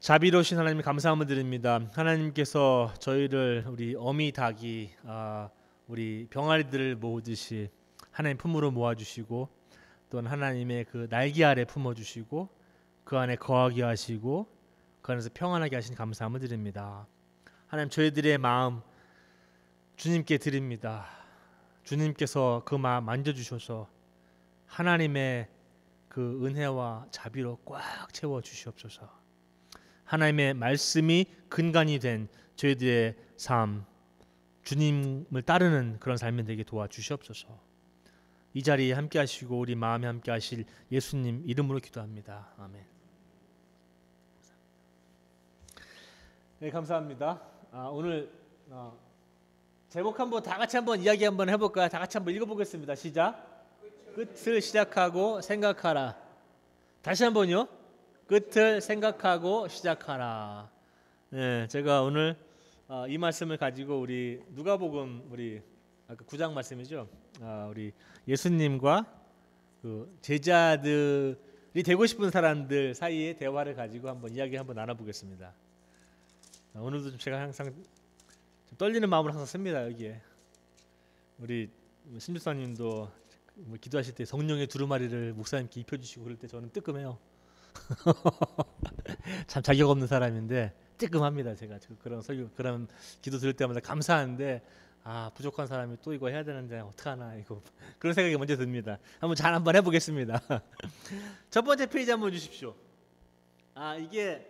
자비로우신 하나님 감사함을 드립니다. 하나님께서 저희를 우리 어미 닭이 우리 병아리들을 모으듯이 하나님 품으로 모아주시고 또한 하나님의 그 날개 아래 품어주시고 그 안에 거하게 하시고 그 안에서 평안하게 하신 감사함을 드립니다. 하나님 저희들의 마음 주님께 드립니다. 주님께서 그 마음 만져주셔서 하나님의 그 은혜와 자비로 꽉 채워주시옵소서. 하나님의 말씀이 근간이 된 저희들의 삶, 주님을 따르는 그런 삶이 되게 도와주시옵소서. 이 자리에 함께 하시고 우리 마음에 함께 하실 예수님 이름으로 기도합니다. 아멘. 네, 감사합니다. 오늘 제목 한번 다 같이 한번 이야기 한번 해볼까요? 다 같이 한번 읽어보겠습니다. 시작. 끝을 시작하고 생각하라. 다시 한번요. 끝을 생각하고 시작하라. 네, 제가 오늘 이 말씀을 가지고 우리 누가복음 우리 아까 9장 말씀이죠. 우리 예수님과 그 제자들이 되고 싶은 사람들 사이의 대화를 가지고 한번 이야기 한번 나눠보겠습니다. 오늘도 좀 제가 항상 좀 떨리는 마음으로 항상 씁니다. 여기에 우리 신주사님도 뭐 기도하실 때 성령의 두루마리를 목사님께 입혀주시고 그럴 때 저는 뜨끔해요. 참 자격 없는 사람인데 뜨끔합니다. 제가 그런 설교 그런 기도 들을 때마다 감사한데 부족한 사람이 또 이거 해야 되는데 어떡하나 이거 그런 생각이 먼저 듭니다. 한번 해보겠습니다. 첫 번째 페이지 한번 주십시오. 이게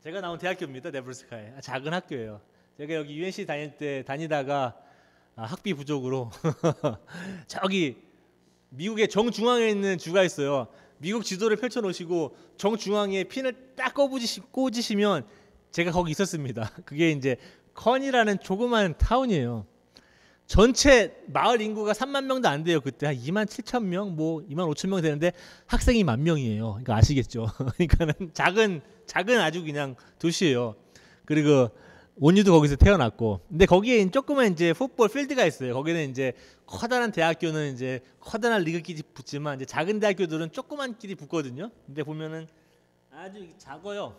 제가 나온 대학교입니다. 네브라스카에 작은 학교예요. 제가 여기 UNC 다니다가 학비 부족으로 저기 미국의 정중앙에 있는 주가 있어요. 미국 지도를 펼쳐놓으시고 정중앙에 핀을 딱 꽂으시면 제가 거기 있었습니다. 그게 이제 컨이라는 조그만 타운이에요. 전체 마을 인구가 3만 명도 안 돼요. 그때 한 2만 7천 명, 뭐 2만 5천 명 되는데 학생이 10,000명이에요. 그러니까 아시겠죠? 그러니까는 작은 아주 그냥 도시예요. 그리고 온유도 거기서 태어났고, 근데 거기에 조그만 이제 풋볼 필드가 있어요. 거기는 이제 커다란 대학교는 이제 커다란 리그끼리 붙지만 이제 작은 대학교들은 조그만 끼리 붙거든요. 근데 보면은 아주 작아요.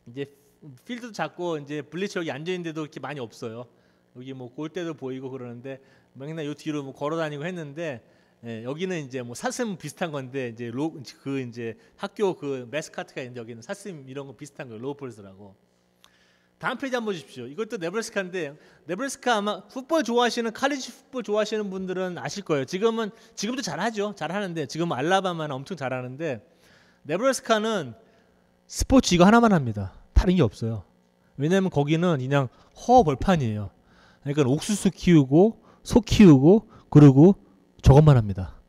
이제 필드도 작고 이제 블리처 여기 앉아 있는데도 이렇게 많이 없어요. 여기 뭐 골대도 보이고 그러는데 맨날 요 뒤로 뭐 걸어 다니고 했는데 여기는 이제 뭐 사슴 비슷한 건데 이제 이제 학교 그 매스카트가 있는데 여기는 사슴 이런 거 비슷한 거 로우폴스라고. 다음 페이지 한번 보십시오. 이것도 네브라스카인데 네브라스카 아마 풋볼 좋아하시는 칼리지 풋볼 좋아하시는 분들은 아실 거예요. 지금도 잘하는데 지금 알라바마는 엄청 잘하는데 네브라스카는 스포츠 이거 하나만 합니다. 다른 게 없어요. 왜냐하면 거기는 그냥 허벌판이에요. 그러니까 옥수수 키우고 소 키우고 그리고 저것만 합니다.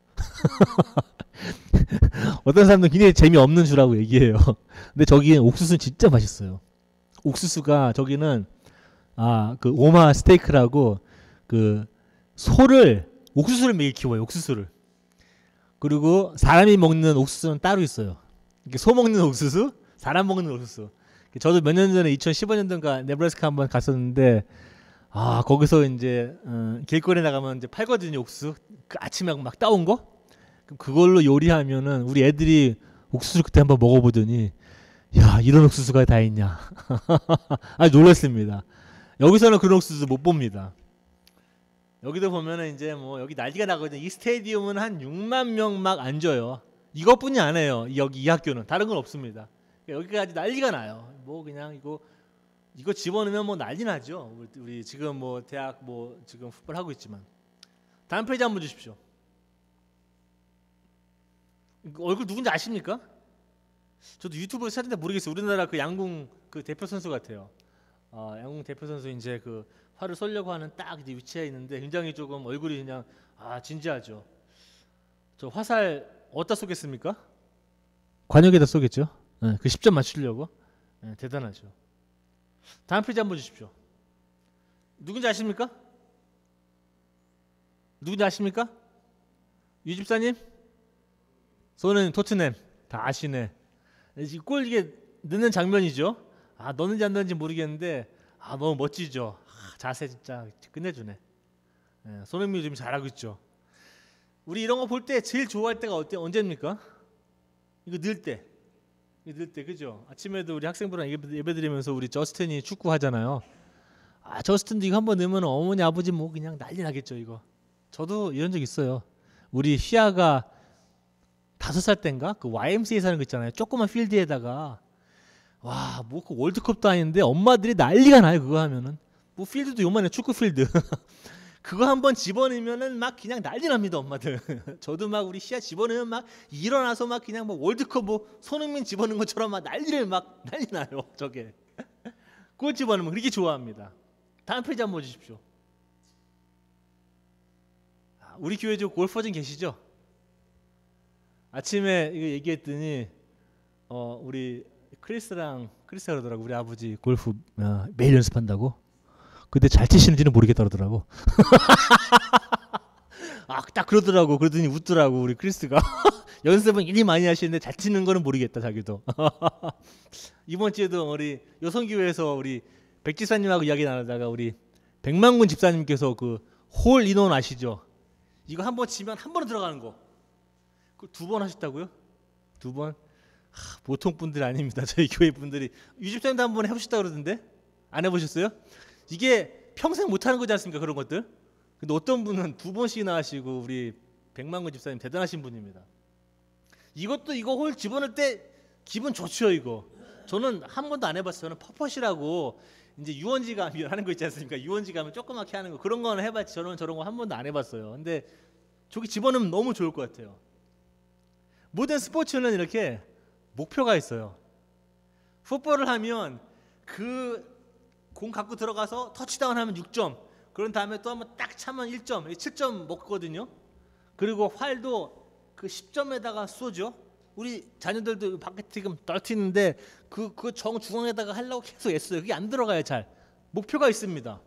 어떤 사람들은 굉장히 재미없는 주라고 얘기해요. 근데 저기는 옥수수는 진짜 맛있어요. 옥수수가 저기는 그 오마 스테이크라고 그 소를 옥수수를 매일 키워요. 옥수수를. 그리고 사람이 먹는 옥수수는 따로 있어요. 소 먹는 옥수수, 사람 먹는 옥수수. 저도 몇 년 전에 2015년도인가 네브라스카 한번 갔었는데 거기서 이제 길거리에 나가면 이제 팔거든요. 옥수수. 그 아침에 막 따온 거. 그걸로 요리하면은 우리 애들이 옥수수 그때 한번 먹어보더니 야, 이런 옥수수가 다 있냐. 놀랐습니다. 여기서는 그런 옥수수 못 봅니다. 여기도 보면은 이제 뭐 여기 난리가 나거든요. 이 스테디움은 한 6만 명 막 앉아요. 이것뿐이 안 해요. 이 학교는 다른 건 없습니다. 여기까지 난리가 나요. 뭐 그냥 이거 집어넣으면 뭐 난리 나죠. 우리 지금 뭐 대학 뭐 지금 풋볼 하고 있지만. 다음 페이지 한번 주십시오. 얼굴 누군지 아십니까? 저도 유튜브에서 찾는데 모르겠어요. 우리나라 그 양궁 그 대표 선수 같아요. 양궁 대표 선수 이제 그 활을 쏘려고 하는 딱 이제 위치에 있는데 굉장히 조금 얼굴이 그냥 진지하죠. 저 화살 어디다 쏘겠습니까? 관역에다 쏘겠죠. 그 10점 맞추려고. 대단하죠. 다음 페이지 한번 주십시오. 누군지 아십니까? 유 집사님? 소는 토트넘 다 아시네. 골 이게 넣는 장면이죠. 넣는지 안 넣는지 모르겠는데 너무 멋지죠. 자세 진짜 끝내주네. 손흥민이 좀 잘하고 있죠. 우리 이런 거 볼 때 제일 좋아할 때가 언제입니까? 이거 넣을 때. 믿을 때 그죠? 아침에도 우리 학생부랑 예배 드리면서 우리 저스틴이 축구 하잖아요. 아 저스틴도 이거 한번 넣으면 어머니 아버지 뭐 그냥 난리 나겠죠 이거. 저도 이런 적 있어요. 우리 시아가 5살 때인가 그 YMCA 사는 거 있잖아요. 조그만 필드에다가 와 뭐 그 월드컵도 아닌데 엄마들이 난리가 나요 그거 하면은. 뭐 필드도 요만해 축구 필드. 그거 한번 집어넣으면은 막 그냥 난리 납니다 엄마들. 저도 막 우리 시아 집어넣으면 막 일어나서 막 그냥 뭐 월드컵 뭐 손흥민 집어넣은 것처럼 막 난리 나요 저게. 골 집어넣으면 그렇게 좋아합니다. 다음 페이지 한번 보십시오. 우리 교회 저 골퍼진 계시죠? 아침에 이거 얘기했더니 우리 크리스가 그러더라고. 우리 아버지 골프 매일 연습한다고. 근데 잘 치시는지는 모르겠다 그러더라고. 딱 그러더라고. 그러더니 웃더라고 우리 크리스가. 연습은 일이 많이 하시는데 잘 치는 거는 모르겠다 자기도. 이번 주에도 우리 여성교회에서 우리 백지사님하고 이야기 나누다가 우리 백만군 집사님께서 그 홀 인원 아시죠? 이거 한번 치면 한 번은 들어가는 거. 그 2번 하셨다고요? 2번? 보통 분들이 아닙니다. 저희 교회 분들이. 유집사님도 한번 해보셨다 그러던데? 안 해보셨어요? 이게 평생 못하는 거지 않습니까? 그런 것들. 근데 어떤 분은 2번씩이나 하시고 우리 백만군 집사님 대단하신 분입니다. 이것도 이거 홀 집어넣을 때 기분 좋죠 이거. 저는 한 번도 안 해봤어요. 저는 퍼펫이라고 이제 유원지 가면 하는 거 있지 않습니까? 유원지 가면 조그맣게 하는 거 그런 거는 해봤지. 저는 저런 거 한 번도 안 해봤어요. 근데 저기 집어넣으면 너무 좋을 것 같아요. 모든 스포츠는 이렇게 목표가 있어요. 풋볼을 하면 그 공 갖고 들어가서 터치다운 하면 6점. 그런 다음에 또 한번 딱 차면 1점, 7점 먹거든요. 그리고 활도 그 10점에다가 쏘죠. 우리 자녀들도 밖에 지금 떨티는데 그 정중앙에다가 하려고 계속 애써요. 그게 안 들어가요 잘. 목표가 있습니다.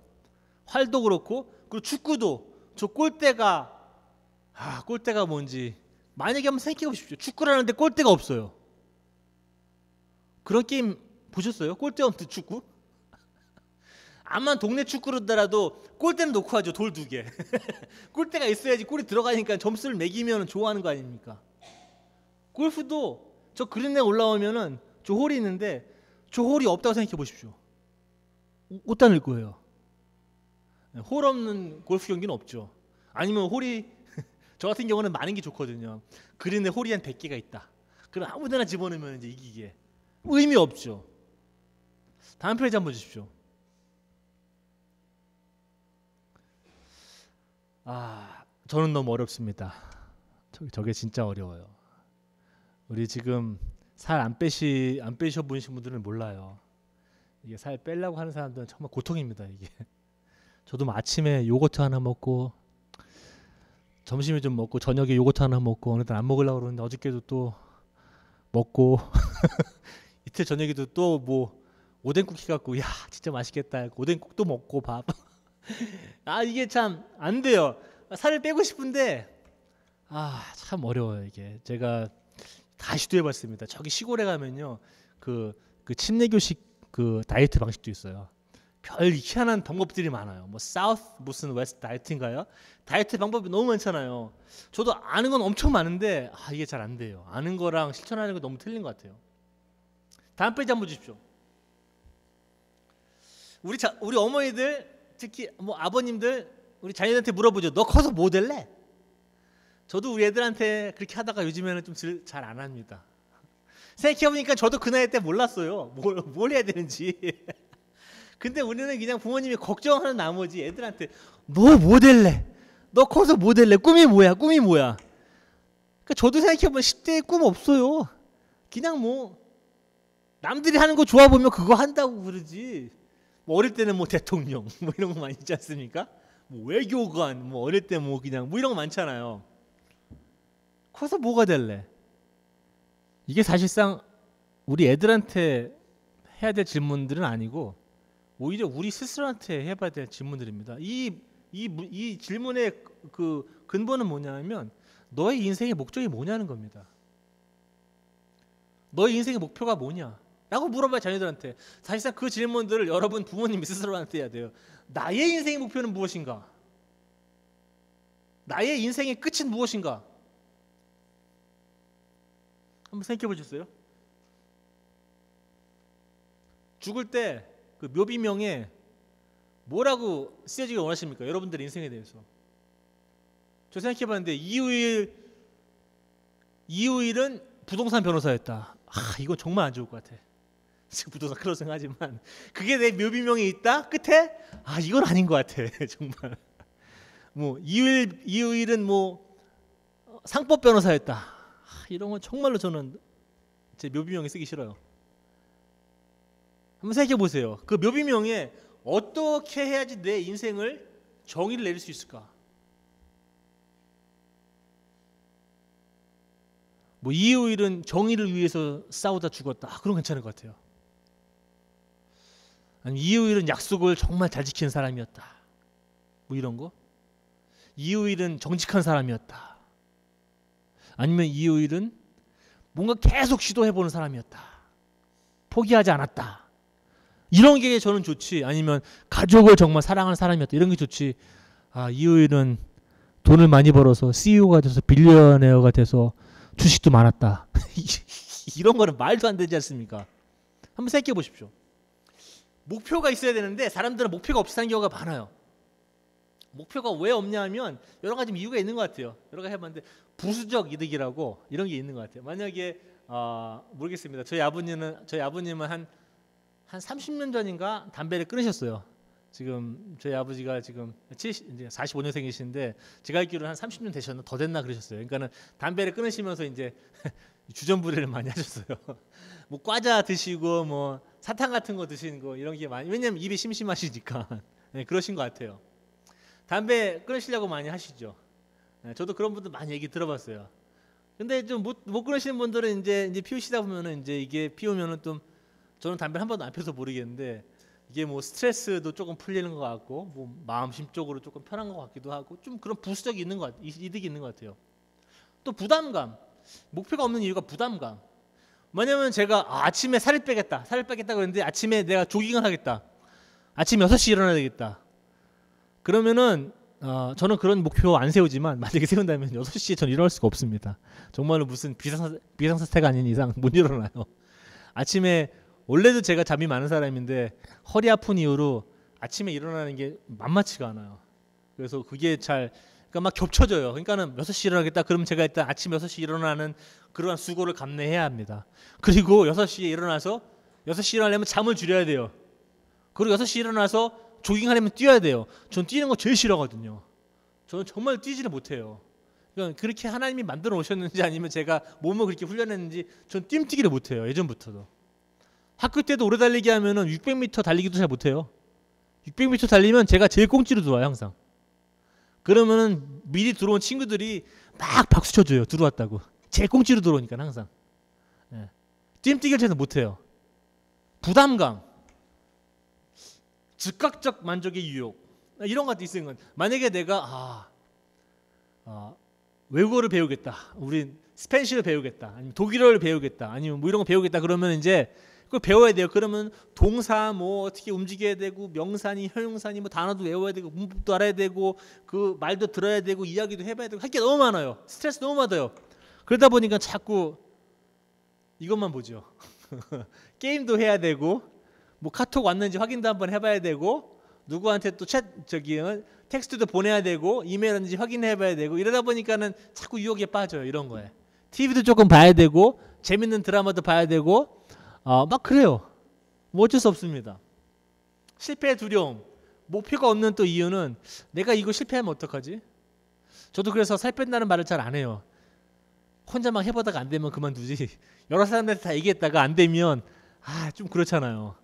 활도 그렇고 그리고 축구도 저 골대가 뭔지 만약에 한번 생각해 보십시오. 축구를 하는데 골대가 없어요. 그런 게임 보셨어요? 골대 없는 축구? 암만 동네 축구로더라도 골대는 놓고 하죠. 돌 2개. 골대가 있어야지 골이 들어가니까 점수를 매기면 좋아하는 거 아닙니까? 골프도 저 그린에 올라오면은 저 홀이 있는데 저 홀이 없다고 생각해 보십시오. 못 다닐 거예요. 홀 없는 골프 경기는 없죠. 아니면 홀이 저 같은 경우는 많은 게 좋거든요. 그린에 홀이 한 100개가 있다. 그럼 아무데나 집어넣으면 이제 이기게. 의미 없죠. 다음 페이지 한번 보십시오. 저는 너무 어렵습니다. 저게 진짜 어려워요. 우리 지금 살 안 빼셔 보신 분들은 몰라요. 이게 살 빼려고 하는 사람들은 정말 고통입니다. 이게. 저도 뭐 아침에 요거트 하나 먹고 점심에 좀 먹고 저녁에 요거트 하나 먹고 어느 날 안 먹으려고 그러는데 어저께도 또 먹고 이틀 저녁에도 또 뭐 오뎅국 해갖고 야 진짜 맛있겠다. 오뎅국 또 먹고 밥. 이게 참 안 돼요. 살을 빼고 싶은데 참 어려워요 이게. 제가 다 시도해봤습니다. 저기 시골에 가면요 그 침례교식 그 다이어트 방식도 있어요. 별 희한한 방법들이 많아요. 뭐 사우스 무슨 웨스트 다이어트인가요? 다이어트 방법이 너무 많잖아요. 저도 아는 건 엄청 많은데 이게 잘 안 돼요. 아는 거랑 실천하는 거 너무 틀린 것 같아요. 다음 페이지 한번 주십시오. 우리 어머니들 특히 뭐 아버님들 우리 자녀한테 물어보죠. 너 커서 뭐 될래? 저도 우리 애들한테 그렇게 하다가 요즘에는 좀 잘 안 합니다. 생각해보니까 저도 그 나이 때 몰랐어요. 뭘 해야 되는지. 근데 우리는 그냥 부모님이 걱정하는 나머지 애들한테 너 뭐 될래? 너 커서 뭐 될래? 꿈이 뭐야? 그러니까 저도 생각해보면 10대에 꿈 없어요. 그냥 뭐 남들이 하는 거 좋아 보면 그거 한다고 그러지. 뭐 어릴 때는 뭐 대통령 뭐 이런 거 많이 있지 않습니까? 뭐 외교관 뭐 어릴 때 뭐 그냥 뭐 이런 거 많잖아요. 커서 뭐가 될래? 이게 사실상 우리 애들한테 해야 될 질문들은 아니고 오히려 우리 스스로한테 해봐야 될 질문들입니다. 이 질문의 그 근본은 뭐냐면 너의 인생의 목적이 뭐냐는 겁니다. 너의 인생의 목표가 뭐냐? 라고 물어봐요 자녀들한테. 사실상 그 질문들을 여러분 부모님이 스스로한테 해야 돼요. 나의 인생의 목표는 무엇인가? 나의 인생의 끝은 무엇인가? 한번 생각해 보셨어요? 죽을 때 그 묘비명에 뭐라고 쓰여지길 원하십니까? 여러분들의 인생에 대해서. 저 생각해봤는데 이우일은 부동산 변호사였다. 이건 정말 안 좋을 것 같아. 지금 부동산 클로생 하지만 그게 내 묘비명에 있다. 끝에 이건 아닌 것 같아. 정말. 뭐 이우일은 뭐 상법 변호사였다. 이런 건 정말로 저는 제 묘비명에 쓰기 싫어요. 한번 생각해 보세요. 그 묘비명에 어떻게 해야지 내 인생을 정의를 내릴 수 있을까? 뭐 이우일은 정의를 위해서 싸우다 죽었다. 그럼 괜찮을 것 같아요. 아니 이우일은 약속을 정말 잘 지키는 사람이었다. 뭐 이런 거? 이우일은 정직한 사람이었다. 아니면 이우일은 뭔가 계속 시도해보는 사람이었다. 포기하지 않았다. 이런 게 저는 좋지. 아니면 가족을 정말 사랑하는 사람이었다. 이런 게 좋지. 이우일은 돈을 많이 벌어서 CEO가 돼서 빌리어네어가 돼서 주식도 많았다. 이런 거는 말도 안 되지 않습니까? 한번 생각해 보십시오. 목표가 있어야 되는데 사람들은 목표가 없이 사는 경우가 많아요. 목표가 왜 없냐 하면 여러 가지 이유가 있는 것 같아요. 여러 가지 해봤는데 부수적 이득이라고 이런 게 있는 것 같아요. 만약에 모르겠습니다. 저희 아버님은 한 30년 전인가 담배를 끊으셨어요. 지금 저희 아버지가 지금 45년생이신데 제가 알기로는 한 30년 되셨나 더 됐나 그러셨어요. 그러니까는 담배를 끊으시면서 이제 주전부리를 많이 하셨어요. 뭐 과자 드시고 뭐 사탕 같은 거 드시는 거 이런 게 많이, 왜냐면 입이 심심하시니까 네, 그러신 것 같아요. 담배 끊으시려고 많이 하시죠. 네, 저도 그런 분들 많이 얘기 들어봤어요. 근데 좀 못 끊으시는 분들은 이제 피우시다 보면은 이제 이게 피우면은 좀, 저는 담배를 한 번도 안 펴서 모르겠는데 이게 뭐 스트레스도 조금 풀리는 것 같고 뭐 마음 심적으로 조금 편한 것 같기도 하고 좀 그런 부수적이 있는 것 이득이 있는 것 같아요. 또 부담감. 목표가 없는 이유가 부담감. 뭐냐면 제가 아침에 살을 빼겠다 그랬는데 아침에 내가 조깅을 하겠다. 아침 6시 일어나야 되겠다. 그러면은 저는 그런 목표 안 세우지만 만약에 세운다면 6시에 저는 일어날 수가 없습니다. 정말로 무슨 비상사태가 아닌 이상 못 일어나요. 아침에 원래도 제가 잠이 많은 사람인데 허리 아픈 이후로 아침에 일어나는 게 만만치가 않아요. 그래서 그게 그러니까 막 겹쳐져요. 그러니까는 6시 일어나겠다. 그러면 제가 일단 아침 6시 일어나는 그러한 수고를 감내해야 합니다. 그리고 6시에 일어나서 6시 일어나려면 잠을 줄여야 돼요. 그리고 6시 일어나서 조깅하려면 뛰어야 돼요. 전 뛰는 거 제일 싫어하거든요. 저는 정말 뛰지를 못해요. 그러니까 그렇게 하나님이 만들어 놓으셨는지 아니면 제가 몸을 그렇게 훈련했는지 전 뛰기를 못해요. 예전부터도. 학교 때도 오래 달리기 하면은 600m 달리기도 잘 못해요. 600m 달리면 제가 제일 꽁찌로 들어와요. 항상. 그러면은 미리 들어온 친구들이 막 박수 쳐줘요. 들어왔다고. 제일 꽁찌로 들어오니까 항상. 예. 뛰기를 잘 못해요. 부담감, 즉각적 만족의 유혹, 이런 것도 있는 건, 만약에 내가 외국어를 배우겠다, 우리 스페니쉬를 배우겠다, 아니면 독일어를 배우겠다, 아니면 뭐 이런 거 배우겠다 그러면 이제 그걸 배워야 돼요. 그러면 동사 뭐 어떻게 움직여야 되고 명사니 형용사니 뭐 단어도 외워야 되고 문법도 알아야 되고 그 말도 들어야 되고 이야기도 해봐야 되고 할 게 너무 많아요. 스트레스 너무 받아요. 그러다 보니까 자꾸 이것만 보죠. 게임도 해야 되고 뭐 카톡 왔는지 확인도 한번 해봐야 되고 누구한테 또 텍스트도 보내야 되고 이메일 왔는지 확인해봐야 되고 이러다 보니까는 자꾸 유혹에 빠져요. 이런 거에. TV도 조금 봐야 되고 재밌는 드라마도 봐야 되고 막 그래요. 뭐 어쩔 수 없습니다. 실패의 두려움, 목표가 없는 또 이유는 내가 이거 실패하면 어떡하지? 저도 그래서 살 뺀다는 말을 잘 안 해요. 혼자 막 해보다가 안 되면 그만두지. 여러 사람들한테 다 얘기했다가 안 되면 좀 그렇잖아요.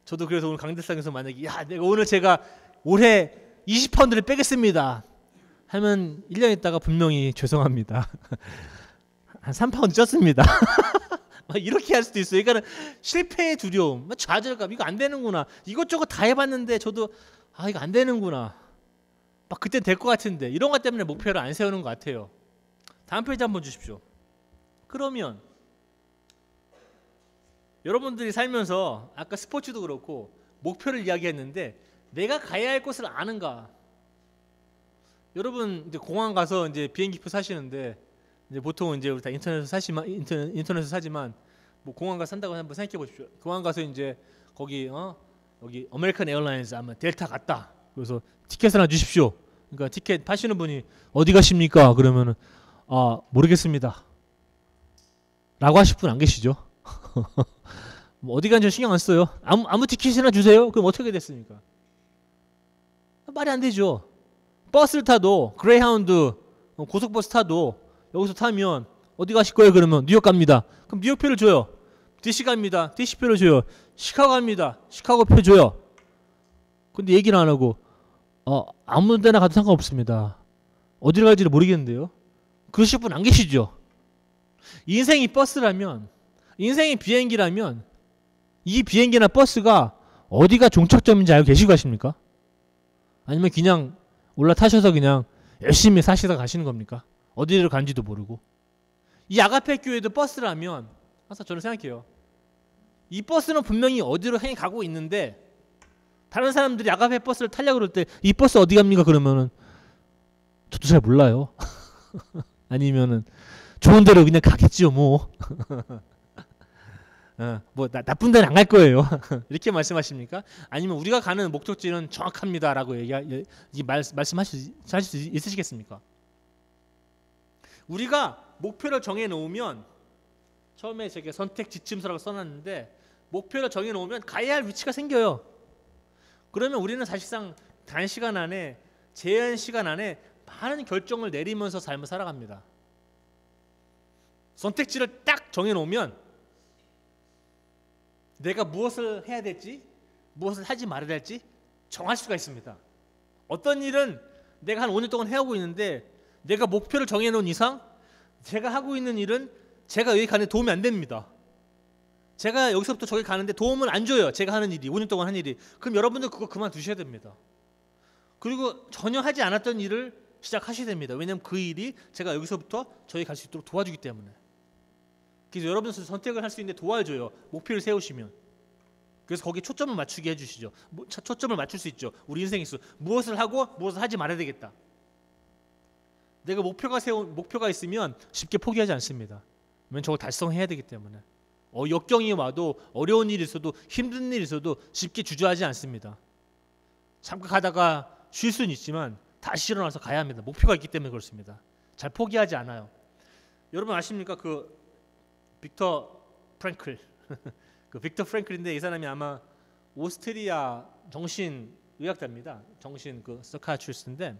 저도 그래서 오늘 강대상에서 만약에 내가 오늘 제가 올해 20파운드를 빼겠습니다 하면 1년 있다가 분명히 죄송합니다. 한 3파운드 쪘습니다. 이렇게 할 수도 있어요. 그러니까 실패의 두려움, 좌절감, 이거 안 되는구나. 이것저것 다 해봤는데 저도 이거 안 되는구나. 막 그때 될 것 같은데 이런 것 때문에 목표를 안 세우는 것 같아요. 다음 페이지 한번 주십시오. 그러면 여러분들이 살면서 아까 스포츠도 그렇고 목표를 이야기했는데 내가 가야 할 곳을 아는가? 여러분 이제 공항 가서 이제 비행기표 사시는데 이제 보통 이제 우리 다 인터넷에서 사지만 뭐 공항 가서 산다고 한번 생각해 보십시오. 공항 가서 이제 거기 여기 아메리칸 에어라인스 아마 델타 갔다. 그래서 티켓을 하나 주십시오. 그러니까 티켓 파시는 분이 어디 가십니까? 그러면은 모르겠습니다. 라고 하실 분 안 계시죠? 뭐 어디 간지 신경 안 써요. 아무 티켓이나 주세요. 그럼 어떻게 됐습니까? 말이 안 되죠. 버스를 타도 그레이하운드 고속버스 타도 여기서 타면 어디 가실 거예요? 그러면 뉴욕 갑니다. 그럼 뉴욕표를 줘요. DC 갑니다. DC표를 줘요. 시카고 갑니다. 시카고표 줘요. 근데 얘기를 안 하고 아무 데나 가도 상관없습니다. 어디를 갈지를 모르겠는데요. 그러실 분 안 계시죠. 인생이 버스라면, 인생이 비행기라면 이 비행기나 버스가 어디가 종착점인지 알고 계시고 가십니까? 아니면 그냥 올라타셔서 그냥 열심히 사시다 가시는 겁니까? 어디를 간지도 모르고. 이 아가페 교회도 버스라면 항상 저는 생각해요. 이 버스는 분명히 어디로 향해 가고 있는데 다른 사람들이 아가페 버스를 타려고 그럴 때 이 버스 어디 갑니까? 그러면은 저도 잘 몰라요. 아니면은 좋은 데로 그냥 가겠지요 뭐. 뭐 나쁜 데는 안 갈 거예요. 이렇게 말씀하십니까? 아니면 우리가 가는 목적지는 정확합니다라고 말씀하실 수 있으시겠습니까? 우리가 목표를 정해 놓으면 처음에 제가 선택 지침서라고 써놨는데 목표를 정해 놓으면 가야 할 위치가 생겨요. 그러면 우리는 사실상 단시간 안에 제한 시간 안에 많은 결정을 내리면서 삶을 살아갑니다. 선택지를 딱 정해 놓으면 내가 무엇을 해야 될지 무엇을 하지 말아야 될지 정할 수가 있습니다. 어떤 일은 내가 한 5년 동안 해오고 있는데 내가 목표를 정해 놓은 이상 제가 하고 있는 일은 제가 여기 가는데 도움이 안 됩니다. 제가 여기서부터 저기 가는데 도움을 안 줘요. 제가 하는 일이 5년 동안 한 일이. 그럼 여러분들 그거 그만두셔야 됩니다. 그리고 전혀 하지 않았던 일을 시작하셔야 됩니다. 왜냐하면 그 일이 제가 여기서부터 저기 갈 수 있도록 도와주기 때문에. 그래서 여러분들 선택을 할 수 있는데 도와줘요. 목표를 세우시면. 그래서 거기에 초점을 맞추게 해주시죠. 초점을 맞출 수 있죠. 우리 인생에 있어 무엇을 하고 무엇을 하지 말아야 되겠다. 내가 목표가 있으면 쉽게 포기하지 않습니다. 왜냐면 저걸 달성해야 되기 때문에. 역경이 와도 어려운 일이 있어도 힘든 일이 있어도 쉽게 주저하지 않습니다. 잠깐 가다가 쉴 수는 있지만 다시 일어나서 가야 합니다. 목표가 있기 때문에 그렇습니다. 잘 포기하지 않아요. 여러분 아십니까? 그 빅터 프랭클 그 빅터 프랭클인데 이 사람이 아마 오스트리아 정신의학자입니다. 정신 그 서카트리스트인데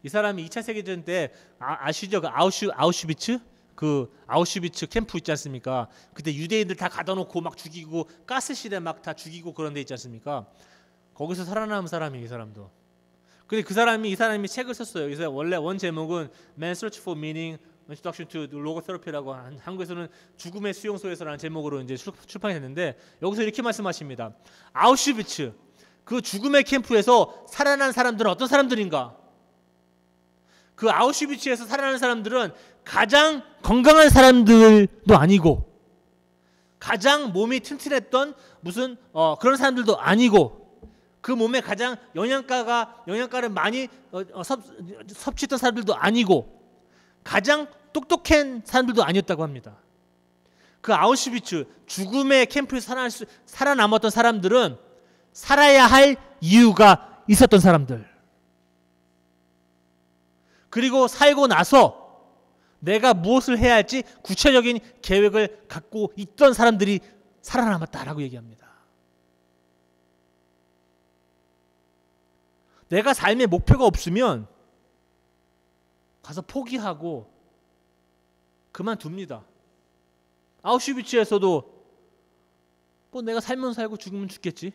이 사람이 2차 세계대전 때 아시죠? 그 아우슈비츠? 그 아우슈비츠 캠프 있지 않습니까? 그때 유대인들 다 가둬 놓고 막 죽이고 가스실에 막 다 죽이고 그런 데 있지 않습니까? 거기서 살아남은 사람이 이 사람도. 근데 이 사람이 책을 썼어요. 그래서 원래 원 제목은 Man's Search for Meaning, Introduction to Logotherapy라고 한국에서는 죽음의 수용소에서라는 제목으로 이제 출판이 됐는데 여기서 이렇게 말씀하십니다. 아우슈비츠 그 죽음의 캠프에서 살아난 사람들은 어떤 사람들인가? 그 아우슈비츠에서 살아난 사람들은 가장 건강한 사람들도 아니고 가장 몸이 튼튼했던 무슨 그런 사람들도 아니고 그 몸에 가장 영양가를 많이 섭취했던 사람들도 아니고 가장 똑똑한 사람들도 아니었다고 합니다. 그 아우슈비츠 죽음의 캠프에서 살아남았던 사람들은 살아야 할 이유가 있었던 사람들. 그리고 살고 나서 내가 무엇을 해야 할지 구체적인 계획을 갖고 있던 사람들이 살아남았다라고 얘기합니다. 내가 삶에 목표가 없으면 가서 포기하고 그만둡니다. 아우슈비츠에서도 뭐 내가 살면 살고 죽으면 죽겠지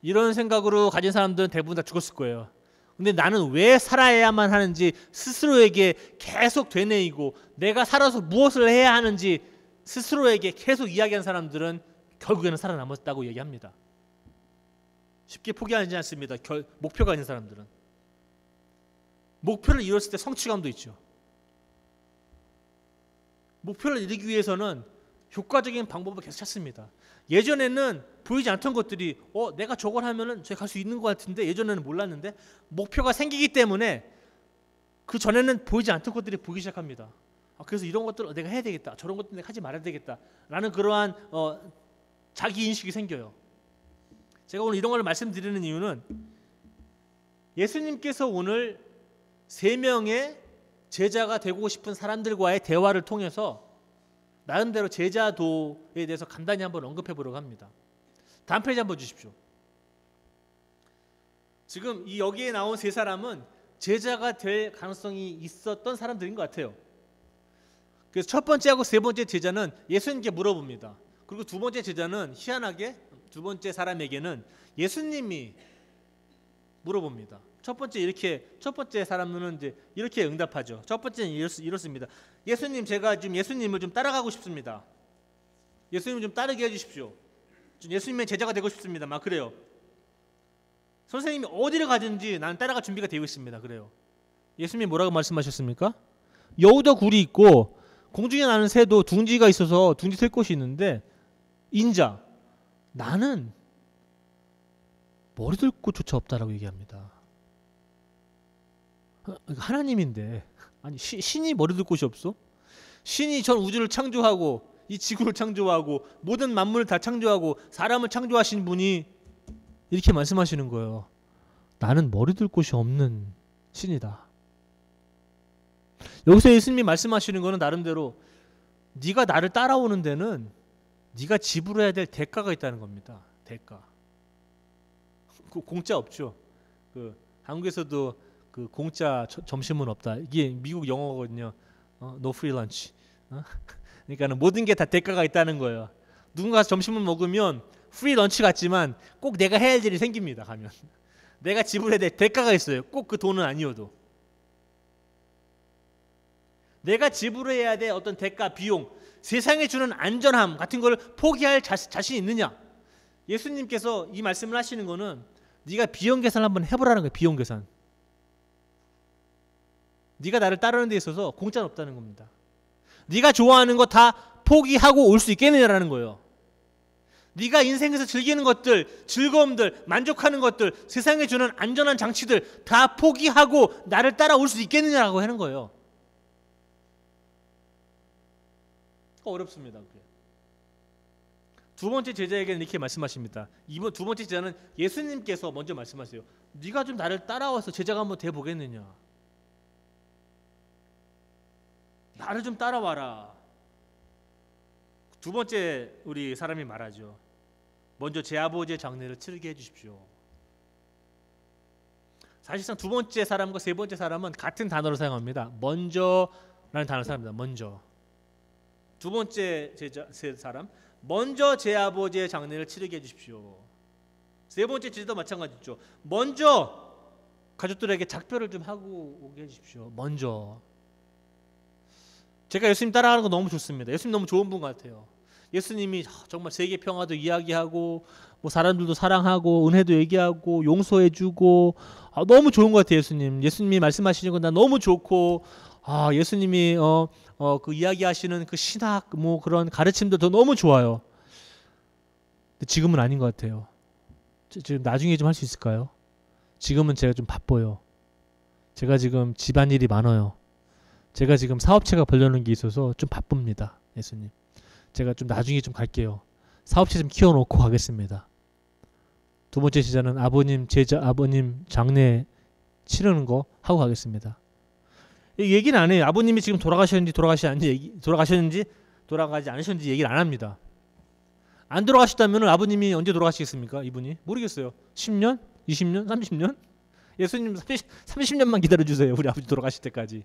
이런 생각으로 가진 사람들은 대부분 다 죽었을 거예요. 근데 나는 왜 살아야만 하는지 스스로에게 계속 되뇌이고 내가 살아서 무엇을 해야 하는지 스스로에게 계속 이야기한 사람들은 결국에는 살아남았다고 얘기합니다. 쉽게 포기하지 않습니다. 목표가 있는 사람들은. 목표를 이뤘을 때 성취감도 있죠. 목표를 이루기 위해서는 효과적인 방법을 계속 찾습니다. 예전에는 보이지 않던 것들이 내가 저걸 하면은 제가 갈 수 있는 것 같은데 예전에는 몰랐는데 목표가 생기기 때문에 그 전에는 보이지 않던 것들이 보이기 시작합니다. 그래서 이런 것들을 내가 해야 되겠다, 저런 것들 내가 하지 말아야 되겠다라는 그러한 자기 인식이 생겨요. 제가 오늘 이런 걸 말씀드리는 이유는 예수님께서 오늘 3명의 제자가 되고 싶은 사람들과의 대화를 통해서 나름대로 제자도에 대해서 간단히 한번 언급해 보려고 합니다. 다음 페이지 한번 주십시오. 지금 이 여기에 나온 3사람은 제자가 될 가능성이 있었던 사람들인 것 같아요. 그래서 첫 번째하고 세 번째 제자는 예수님께 물어봅니다. 그리고 두 번째 제자는 희한하게 두 번째 사람에게는 예수님이 물어봅니다. 첫 번째 사람은 이제 이렇게 응답하죠. 첫 번째는 이렇습니다. 예수님, 제가 지금 예수님을 좀 따라가고 싶습니다. 예수님을 좀 따르게 해주십시오. 좀 예수님의 제자가 되고 싶습니다. 막 그래요. 선생님이 어디를 가든지 나는 따라갈 준비가 되어 있습니다. 그래요. 예수님이 뭐라고 말씀하셨습니까? 여우도 굴이 있고 공중에 나는 새도 둥지가 있어서 둥지 셀 곳이 있는데 인자, 나는 머리 들 곳조차 없다라고 얘기합니다. 하나님인데, 아니 신이 머리 들 곳이 없어? 신이 전 우주를 창조하고 이 지구를 창조하고 모든 만물을 다 창조하고 사람을 창조하신 분이 이렇게 말씀하시는 거예요. 나는 머리 들 곳이 없는 신이다. 여기서 예수님이 말씀하시는 거는 나름대로 네가 나를 따라오는 데는 네가 지불해야 될 대가가 있다는 겁니다. 대가. 공짜 없죠. 한국에서도 공짜 점심은 없다. 이게 미국 영어거든요. No free lunch. 그러니까는 모든 게 다 대가가 있다는 거예요. 누군가 점심을 먹으면 프리 런치 같지만 꼭 내가 해야 할 일이 생깁니다. 가면 내가 지불해야 될 대가가 있어요. 꼭 그 돈은 아니어도 내가 지불해야 될 어떤 대가, 비용, 세상에 주는 안전함 같은 걸 포기할 자신 있느냐? 예수님께서 이 말씀을 하시는 거는 네가 비용 계산을 한번 해보라는 거예요. 비용 계산. 네가 나를 따르는 데 있어서 공짜는 없다는 겁니다. 네가 좋아하는 거 다 포기하고 올 수 있겠느냐라는 거예요. 네가 인생에서 즐기는 것들, 즐거움들, 만족하는 것들, 세상에 주는 안전한 장치들 다 포기하고 나를 따라올 수 있겠느냐라고 하는 거예요. 어렵습니다. 두 번째 제자에게는 이렇게 말씀하십니다. 두 번째 제자는 예수님께서 먼저 말씀하세요. 네가 좀 나를 따라와서 제자가 한번 돼 보겠느냐? 나를 좀 따라와라. 두 번째 우리 사람이 말하죠. 먼저 제 아버지의 장례를 치르게 해주십시오. 사실상 두 번째 사람과 세 번째 사람은 같은 단어를 사용합니다. 먼저라는 단어를 사용합니다. 먼저. 두 번째 사람, 먼저 제 아버지의 장례를 치르게 해주십시오. 세 번째 제자도 마찬가지죠. 먼저 가족들에게 작별을 좀 하고 오게 해주십시오. 먼저. 제가 예수님 따라가는 거 너무 좋습니다. 예수님 너무 좋은 분 같아요. 예수님이 정말 세계 평화도 이야기하고 뭐 사람들도 사랑하고 은혜도 얘기하고 용서해주고 너무 좋은 것 같아요. 예수님이 말씀하시는 건 나 너무 좋고 예수님이 그 이야기하시는 그 신학 뭐 그런 가르침도 더 너무 좋아요. 근데 지금은 아닌 것 같아요. 지금 나중에 좀 할 수 있을까요? 지금은 제가 좀 바빠요. 제가 지금 집안일이 많아요. 제가 지금 사업체가 벌려놓은 게 있어서 좀 바쁩니다. 예수님. 제가 좀 나중에 좀 갈게요. 사업체 좀 키워놓고 가겠습니다. 두 번째 제자는 아버님 장례 치르는 거 하고 가겠습니다. 얘기는 안 해요. 아버님이 지금 돌아가셨는지 돌아가지 않으셨는지 얘기를 안 합니다. 안 돌아가셨다면 아버님이 언제 돌아가시겠습니까? 이분이? 모르겠어요. 10년? 20년? 30년? 예수님 30년만 기다려주세요. 우리 아버지 돌아가실 때까지.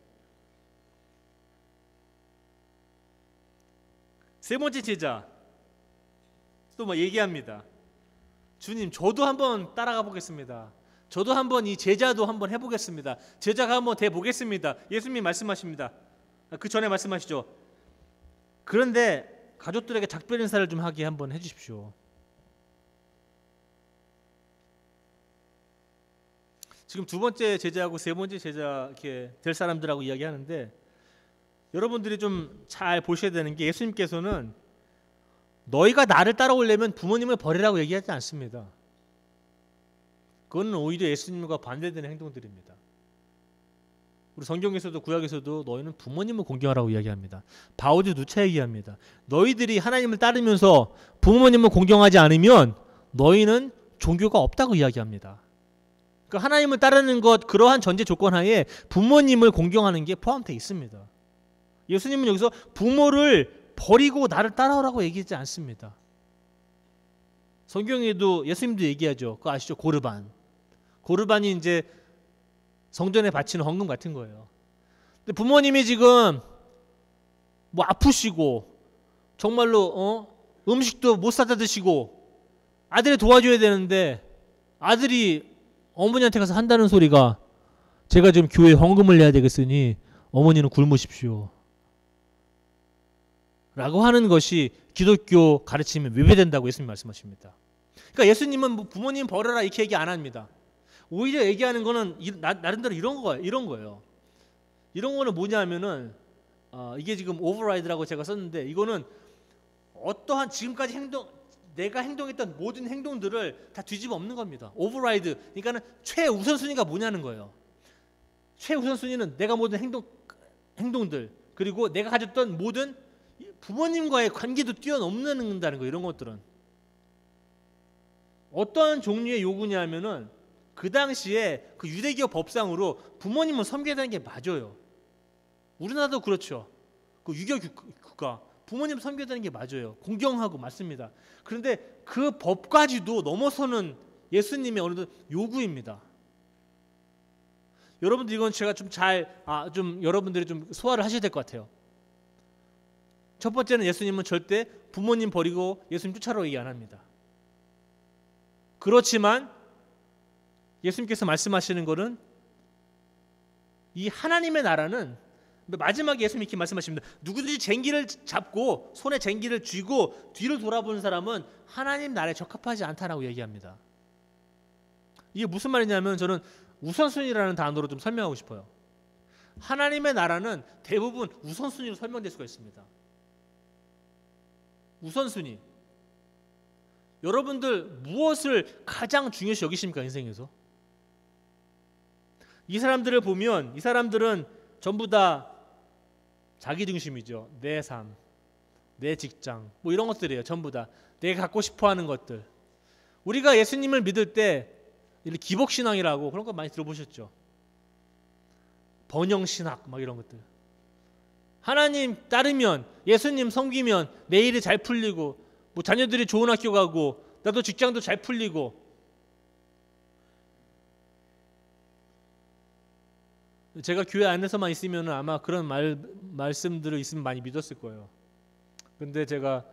세 번째 제자 또 뭐 얘기합니다. 주님, 저도 한번 따라가 보겠습니다. 저도 한번 이 제자도 한번 해보겠습니다. 제자가 한번 돼 보겠습니다. 예수님이 말씀하십니다. 그 전에 말씀하시죠. 그런데 가족들에게 작별 인사를 좀 하게 한번 해주십시오. 지금 두 번째 제자하고 세 번째 제자 이렇게 될 사람들하고 이야기하는데 여러분들이 좀 잘 보셔야 되는 게 예수님께서는 너희가 나를 따라오려면 부모님을 버리라고 얘기하지 않습니다. 그건 오히려 예수님과 반대되는 행동들입니다. 우리 성경에서도 구약에서도 너희는 부모님을 공경하라고 이야기합니다. 바울도 누차 얘기합니다. 너희들이 하나님을 따르면서 부모님을 공경하지 않으면 너희는 종교가 없다고 이야기합니다. 그러니까 하나님을 따르는 것, 그러한 전제 조건 하에 부모님을 공경하는 게 포함되어 있습니다. 예수님은 여기서 부모를 버리고 나를 따라오라고 얘기하지 않습니다. 성경에도 예수님도 얘기하죠. 그거 아시죠? 고르반. 고르반이 이제 성전에 바치는 헌금 같은 거예요. 근데 부모님이 지금 뭐 아프시고 정말로 음식도 못 사다 드시고 아들이 도와줘야 되는데 아들이 어머니한테 가서 한다는 소리가 제가 지금 교회에 헌금을 내야 되겠으니 어머니는 굶으십시오 라고 하는 것이 기독교 가르침에 위배된다고 예수님 말씀하십니다. 그러니까 예수님은 뭐 부모님 버려라 이렇게 얘기 안 합니다. 오히려 얘기하는 거는 나름대로 이런 거예요. 이런 거는 뭐냐면은 이게 지금 오버라이드라고 제가 썼는데 이거는 어떠한 지금까지 내가 행동했던 모든 행동들을 다 뒤집어 엎는 겁니다. 오버라이드. 그러니까는 최우선순위가 뭐냐는 거예요. 최우선순위는 내가 모든 행동들 그리고 내가 가졌던 모든 부모님과의 관계도 뛰어넘는다는 거예요. 이런 것들은 어떤 종류의 요구냐면은 그 당시에 그 유대교 법상으로 부모님을 섬겨야 되는 게 맞아요. 우리나라도 그렇죠. 그 유교 국가 부모님 섬겨야 되는 게 맞아요. 공경하고 맞습니다. 그런데 그 법까지도 넘어서는 예수님의 어느 정도 요구입니다. 여러분들 이건 제가 좀 여러분들이 좀 소화를 하셔야 될 것 같아요. 첫 번째는 예수님은 절대 부모님 버리고 예수님 쫓아라고 얘기 안 합니다. 그렇지만 예수님께서 말씀하시는 것은 이 하나님의 나라는 마지막에 예수님이 이렇게 말씀하십니다. 누구든지 쟁기를 잡고 손에 쟁기를 쥐고 뒤를 돌아보는 사람은 하나님 나라에 적합하지 않다라고 얘기합니다. 이게 무슨 말이냐면 저는 우선순위라는 단어로 좀 설명하고 싶어요. 하나님의 나라는 대부분 우선순위로 설명될 수가 있습니다. 우선순위. 여러분들 무엇을 가장 중요시 여기십니까? 인생에서? 이 사람들을 보면 이 사람들은 전부 다 자기 중심이죠. 내 삶, 내 직장 뭐 이런 것들이에요. 전부 다 내가 갖고 싶어하는 것들. 우리가 예수님을 믿을 때 기복신앙이라고 그런 거 많이 들어보셨죠? 번영신학 막 이런 것들. 하나님 따르면 예수님 섬기면 내 일이 잘 풀리고 뭐 자녀들이 좋은 학교 가고 나도 직장도 잘 풀리고 제가 교회 안에서만 있으면 아마 그런 말씀들을 있으면 많이 믿었을 거예요. 근데 제가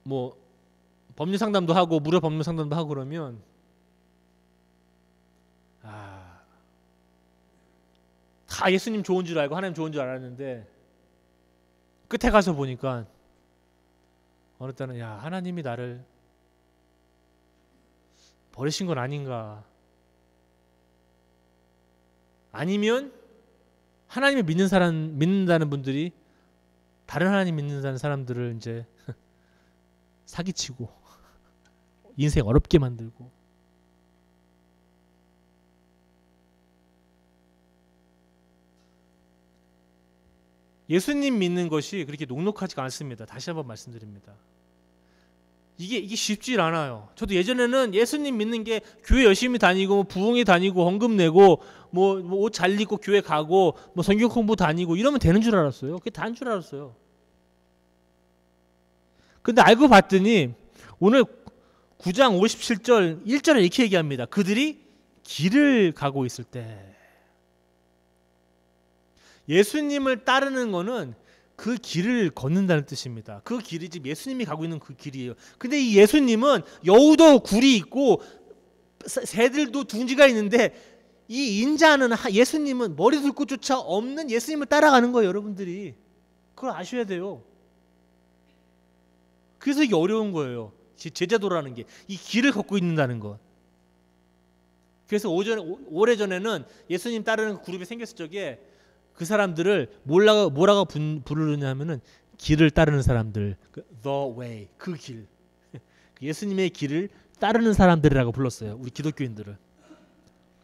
뭐 법률 상담도 하고 무료 법률 상담도 하고 그러면 다 예수님 좋은 줄 알고 하나님 좋은 줄 알았는데 끝에 가서 보니까 어느 때는 하나님이 나를 버리신 건 아닌가, 아니면 하나님을 믿는다는 분들이 다른 하나님 믿는다는 사람들을 이제 사기치고 인생 어렵게 만들고 예수님 믿는 것이 그렇게 녹록하지가 않습니다. 다시 한번 말씀드립니다. 이게 쉽지 않아요. 저도 예전에는 예수님 믿는 게 교회 열심히 다니고 부흥회 다니고 헌금 내고 뭐 옷 잘 입고 교회 가고 뭐 성경 공부 다니고 이러면 되는 줄 알았어요. 그게 다인 줄 알았어요. 근데 알고 봤더니 오늘 9장 57절 1절에 이렇게 얘기합니다. 그들이 길을 가고 있을 때 예수님을 따르는 거는 그 길을 걷는다는 뜻입니다. 그 길이 지금 예수님이 가고 있는 그 길이에요. 근데 이 예수님은 여우도 굴이 있고 새들도 둥지가 있는데 이 인자는 예수님은 머리 둘 곳조차 없는 예수님을 따라가는 거예요. 여러분들이 그걸 아셔야 돼요. 그래서 이게 어려운 거예요. 제자도라는 게 이 길을 걷고 있는다는 것. 그래서 오래전에는 예수님 따르는 그룹이 생겼을 적에 그 사람들을 뭐라고 부르느냐면은 길을 따르는 사람들, the way, 그 길, 예수님의 길을 따르는 사람들이라고 불렀어요. 우리 기독교인들을.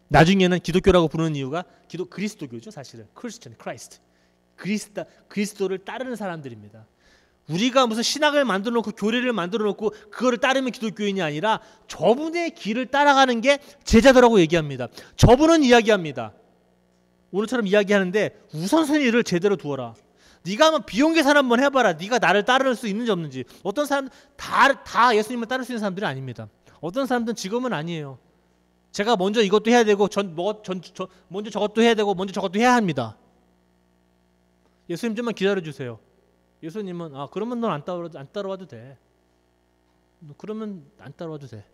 나중에는 기독교라고 부르는 이유가 그리스도교죠. 사실은 크리스천, 크라이스트, 그리스도를 따르는 사람들입니다. 우리가 무슨 신학을 만들어 놓고 교리를 만들어 놓고 그거를 따르면 기독교인이 아니라 저분의 길을 따라가는 게 제자도라고 얘기합니다. 저분은 이야기합니다. 오늘처럼 이야기하는데 우선순위를 제대로 두어라. 네가 한번 비용 계산 한번 해봐라. 네가 나를 따를 수 있는지 없는지. 어떤 사람 다 예수님을 따를 수 있는 사람들이 아닙니다. 어떤 사람들은 지금은 아니에요. 제가 먼저 이것도 해야 되고 먼저 저것도 해야 되고 먼저 저것도 해야 합니다. 예수님 좀만 기다려 주세요. 예수님은 그러면 넌 안 따라와도 돼. 그러면 안 따라와도 돼.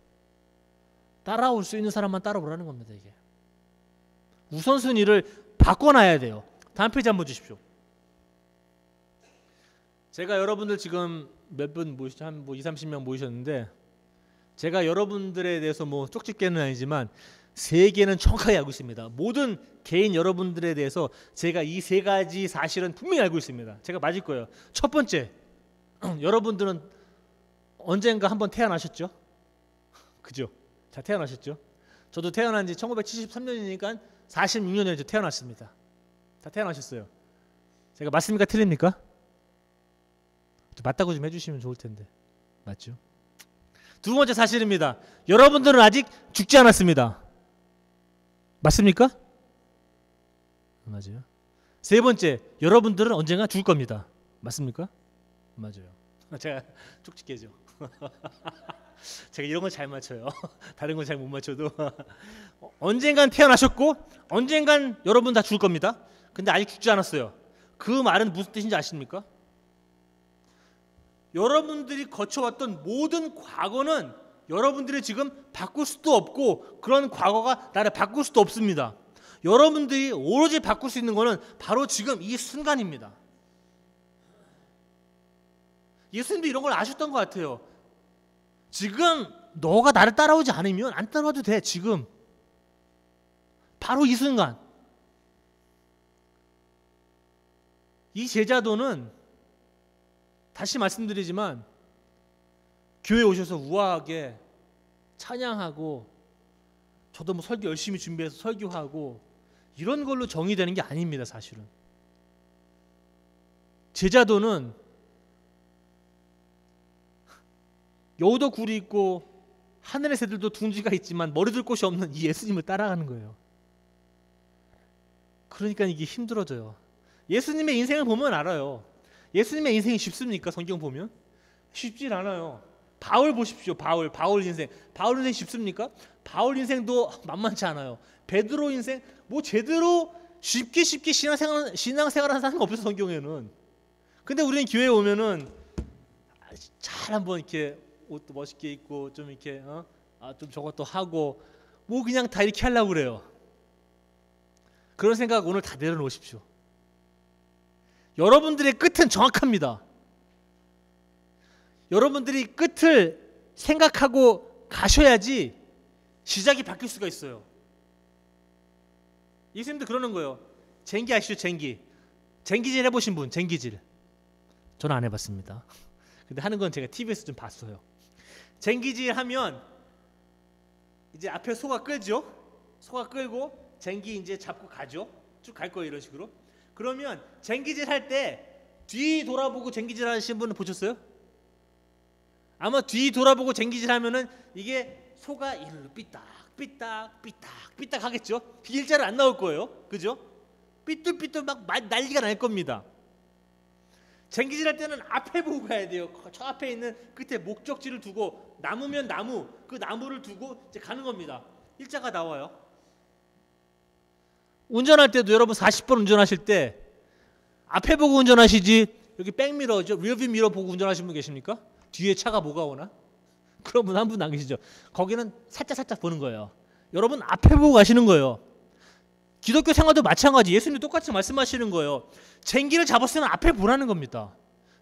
따라올 수 있는 사람만 따라오라는 겁니다. 이게 우선순위를 바꿔놔야 돼요. 다음 페이지 한번 주십시오. 제가 여러분들 지금 몇 분 모시죠? 한 20-30명 모이셨는데 제가 여러분들에 대해서 쪽집게는 아니지만 세 개는 정확하게 알고 있습니다. 모든 개인 여러분들에 대해서 제가 이 세 가지 사실은 분명히 알고 있습니다. 제가 맞을 거예요. 첫 번째, 여러분들은 언젠가 한번 태어나셨죠? 그죠? 자, 태어나셨죠? 저도 태어난 지 1973년이니까 46년 전에 태어났습니다. 다 태어나셨어요. 제가 맞습니까? 틀립니까? 맞다고 좀 해주시면 좋을 텐데. 맞죠? 두 번째 사실입니다. 여러분들은 아직 죽지 않았습니다. 맞습니까? 맞아요. 세 번째, 여러분들은 언젠가 죽을 겁니다. 맞습니까? 맞아요. 제가 쪽집게죠. 제가 이런 건 잘 맞춰요. 다른 건 잘 못 맞춰도 언젠간 태어나셨고 언젠간 여러분 다 죽을 겁니다. 근데 아직 죽지 않았어요. 그 말은 무슨 뜻인지 아십니까? 여러분들이 거쳐왔던 모든 과거는 여러분들이 지금 바꿀 수도 없고 그런 과거가 나를 바꿀 수도 없습니다. 여러분들이 오로지 바꿀 수 있는 것은 바로 지금 이 순간입니다. 예수님도 이런 걸 아셨던 것 같아요. 지금 너가 나를 따라오지 않으면 안 따라와도 돼. 지금 바로 이 순간. 이 제자도는 다시 말씀드리지만 교회 오셔서 우아하게 찬양하고 저도 설교 열심히 준비해서 설교하고 이런 걸로 정의되는 게 아닙니다. 사실은 제자도는 여우도 굴이 있고 하늘의 새들도 둥지가 있지만 머리 둘 곳이 없는 이 예수님을 따라가는 거예요. 그러니까 이게 힘들어져요. 예수님의 인생을 보면 알아요. 예수님의 인생이 쉽습니까? 성경 보면 쉽진 않아요. 바울 보십시오. 바울 인생 쉽습니까? 바울 인생도 만만치 않아요. 베드로 인생 제대로 쉽게 신앙생활하는 사람이 없어요. 성경에는. 근데 우리는 교회에 오면은 잘 한번 이렇게 옷도 멋있게 입고 좀 이렇게 좀 저것도 하고 그냥 다 이렇게 하려고 그래요. 그런 생각 오늘 다 내려놓으십시오. 여러분들의 끝은 정확합니다. 여러분들이 끝을 생각하고 가셔야지 시작이 바뀔 수가 있어요. 예수님도 그러는 거예요. 쟁기 아시죠? 쟁기질 해보신 분? 쟁기질. 저는 안 해봤습니다. 근데 하는 건 제가 TV에서 좀 봤어요. 쟁기질 하면 이제 앞에 소가 끌죠. 소가 끌고 쟁기 이제 잡고 가죠. 쭉 갈 거예요. 이런 식으로. 그러면 쟁기질 할 때 뒤 돌아보고 쟁기질 하시는 분은 보셨어요? 아마 뒤 돌아보고 쟁기질 하면은 이게 소가 일로 삐딱 하겠죠? 일자로 안 나올 거예요. 그죠? 삐뚤삐뚤 막 난리가 날 겁니다. 쟁기질 할 때는 앞에 보고 가야 돼요. 저 앞에 있는 끝에 목적지를 두고 나무면 나무, 그 나무를 두고 이제 가는 겁니다. 일자가 나와요. 운전할 때도 여러분 40번 운전하실 때 앞에 보고 운전하시지 여기 백미러죠. 리어뷰 미러 보고 운전하시는 분 계십니까? 뒤에 차가 뭐가 오나? 그런 분 한 분 안 계시죠? 거기는 살짝 보는 거예요. 여러분 앞에 보고 가시는 거예요. 기독교 생활도 마찬가지. 예수님도 똑같이 말씀하시는 거예요. 쟁기를 잡았으면 앞에 보라는 겁니다.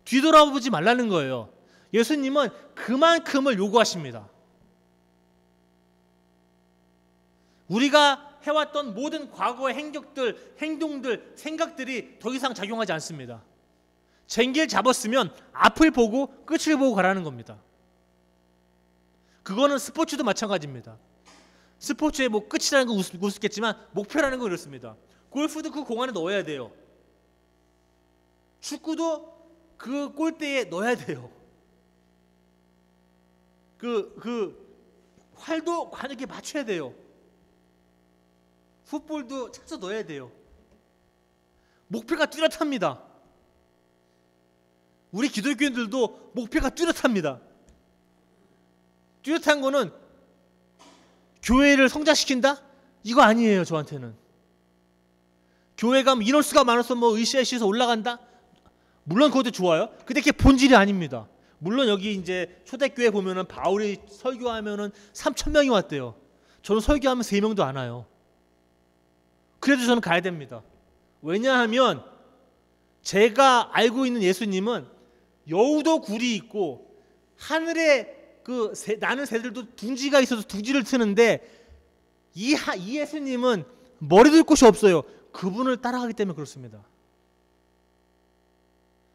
뒤돌아보지 말라는 거예요. 예수님은 그만큼을 요구하십니다. 우리가 해왔던 모든 과거의 행적들, 행동들, 생각들이 더 이상 작용하지 않습니다. 쟁기를 잡았으면 앞을 보고 끝을 보고 가라는 겁니다. 그거는 스포츠도 마찬가지입니다. 스포츠의 뭐 끝이라는 건 우습겠지만 목표라는 건 이렇습니다. 골프도 그 공 안에 넣어야 돼요. 축구도 그 골대에 넣어야 돼요. 그 활도 관역에 맞춰야 돼요. 풋볼도 차서 넣어야 돼요. 목표가 뚜렷합니다. 우리 기독교인들도 목표가 뚜렷합니다. 뚜렷한 거는 교회를 성장시킨다? 이거 아니에요. 저한테는. 교회 가면 인원수가 많아서 뭐 으쌰으쌰해서 올라간다? 물론 그것도 좋아요. 근데 그게 본질이 아닙니다. 물론 여기 이제 초대교회 보면은 바울이 설교하면은 3,000명이 왔대요. 저는 설교하면 3명도 안 와요. 그래도 저는 가야 됩니다. 왜냐하면 제가 알고 있는 예수님은 여우도 굴이 있고 하늘에 나는 새들도 둥지가 있어서 둥지를 트는데 이 예수님은 머리 둘 곳이 없어요. 그분을 따라가기 때문에 그렇습니다.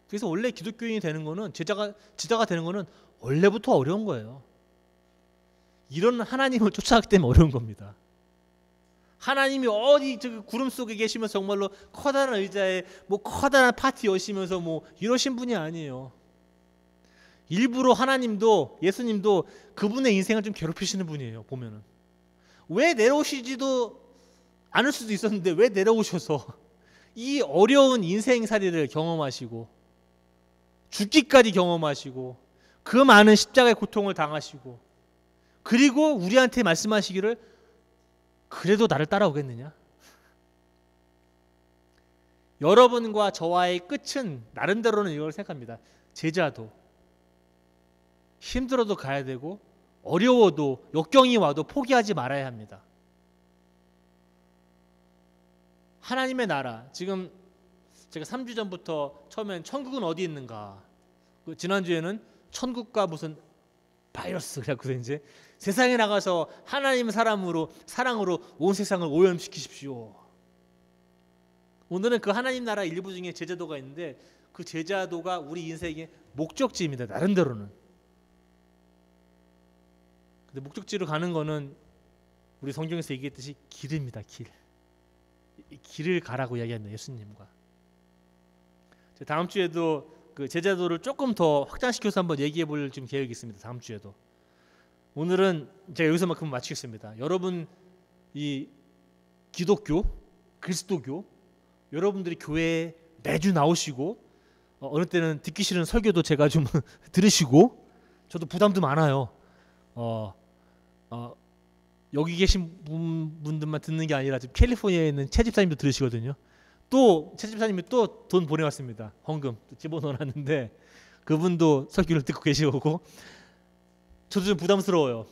그래서 원래 기독교인이 되는 거는 제자가 되는 거는 원래부터 어려운 거예요. 이런 하나님을 쫓아가기 때문에 어려운 겁니다. 하나님이 어디 구름 속에 계시면서 정말로 커다란 의자에 뭐 커다란 파티 여시면서 뭐 이러신 분이 아니에요. 일부러 하나님도 예수님도 그분의 인생을 좀 괴롭히시는 분이에요. 보면은 왜 내려오시지도 않을 수도 있었는데 왜 내려오셔서 이 어려운 인생살이를 경험하시고 죽기까지 경험하시고 그 많은 십자가의 고통을 당하시고 그리고 우리한테 말씀하시기를 그래도 나를 따라오겠느냐? 여러분과 저와의 끝은 나름대로는 이걸 생각합니다. 제자도 힘들어도 가야 되고 어려워도 역경이 와도 포기하지 말아야 합니다. 하나님의 나라, 지금 제가 3주 전부터 처음엔 천국은 어디 있는가, 지난주에는 천국과 무슨 바이러스 그래갖고 이제 세상에 나가서 하나님 사랑으로 온 세상을 오염시키십시오. 오늘은 그 하나님 나라 일부 중에 제자도가 있는데 그 제자도가 우리 인생의 목적지입니다. 나름대로는. 근데 목적지로 가는 거는 우리 성경에서 얘기했듯이 길입니다. 길을 가라고 이야기합니다. 예수님과. 다음 주에도 그 제자도를 조금 더 확장시켜서 한번 얘기해 볼 지금 계획이 있습니다. 다음 주에도. 오늘은 제가 여기서만큼 마치겠습니다. 여러분 이 기독교, 그리스도교 여러분들이 교회에 매주 나오시고 어느 때는 듣기 싫은 설교도 제가 좀 들으시고 저도 부담도 많아요. 여기 계신 분들만 듣는 게 아니라 지금 캘리포니아에 있는 최 집사님도 들으시거든요. 또 최 집사님이 또 돈 보내왔습니다. 헌금 또 집어넣어놨는데 그분도 설교를 듣고 계시고 저도 좀 부담스러워요.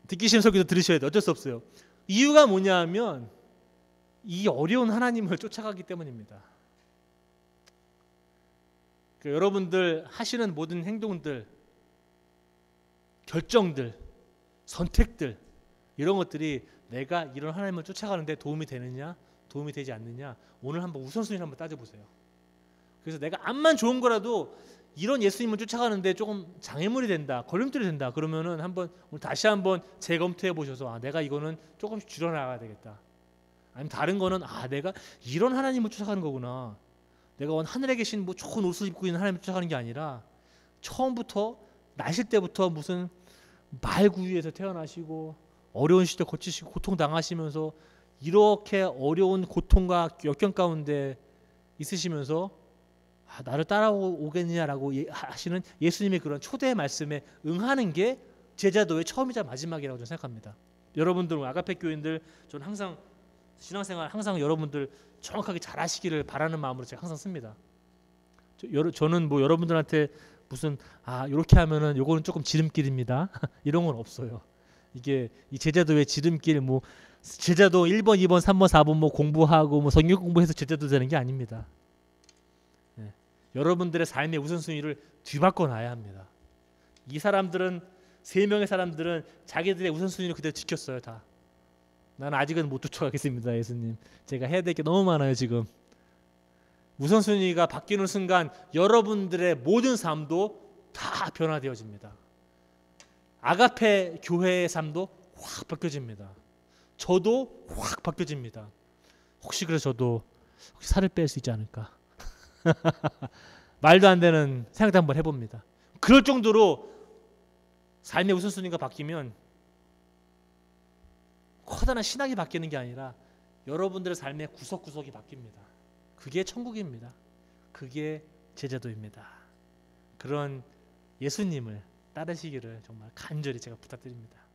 듣기 싫은 설교도 들으셔야 돼요. 어쩔 수 없어요. 이유가 뭐냐면 이 어려운 하나님을 쫓아가기 때문입니다. 그러니까 여러분들 하시는 모든 행동들, 결정들, 선택들 이런 것들이 내가 이런 하나님을 쫓아가는데 도움이 되느냐 도움이 되지 않느냐 오늘 한번 우선순위를 한번 따져보세요. 그래서 내가 암만 좋은 거라도 이런 예수님을 쫓아가는데 조금 장애물이 된다, 걸림돌이 된다 그러면은 오늘 다시 한번 재검토해 보셔서 내가 이거는 조금씩 줄여나가야 되겠다. 아니면 다른 거는 내가 이런 하나님을 쫓아가는 거구나. 내가 하늘에 계신 뭐 좋은 옷을 입고 있는 하나님을 쫓아가는 게 아니라 처음부터 나실 때부터 무슨 말구유에서 태어나시고 어려운 시대 거치시고 고통 당하시면서 이렇게 어려운 고통과 역경 가운데 있으시면서 나를 따라오겠느냐라고 하시는 예수님의 그런 초대의 말씀에 응하는 게 제자도의 처음이자 마지막이라고 저는 생각합니다. 여러분들 아가페 교인들 저는 항상 신앙생활 항상 여러분들 정확하게 잘하시기를 바라는 마음으로 제가 항상 씁니다. 저는 뭐 여러분들한테 무슨 이렇게 하면은 요거는 조금 지름길입니다. 이런 건 없어요. 이게 이 제자도의 지름길 뭐 제자도 1번, 2번, 3번, 4번 뭐 공부하고 뭐 성경 공부해서 제자도 되는 게 아닙니다. 네. 여러분들의 삶의 우선순위를 뒤바꿔 놔야 합니다. 이 사람들은 3명의 사람들은 자기들의 우선순위를 그대로 지켰어요. 다. 나는 아직은 못 쫓아가겠습니다. 예수님. 제가 해야 될 게 너무 많아요. 지금. 우선순위가 바뀌는 순간 여러분들의 모든 삶도 다 변화되어집니다. 아가페 교회의 삶도 확 바뀌어집니다. 저도 확 바뀌어집니다. 혹시 그래서 저도 혹시 살을 뺄 수 있지 않을까? 말도 안 되는 생각도 한번 해봅니다. 그럴 정도로 삶의 우선순위가 바뀌면 커다란 신학이 바뀌는 게 아니라 여러분들의 삶의 구석구석이 바뀝니다. 그게 천국입니다. 그게 제자도입니다. 그런 예수님을 따르시기를 정말 간절히 제가 부탁드립니다.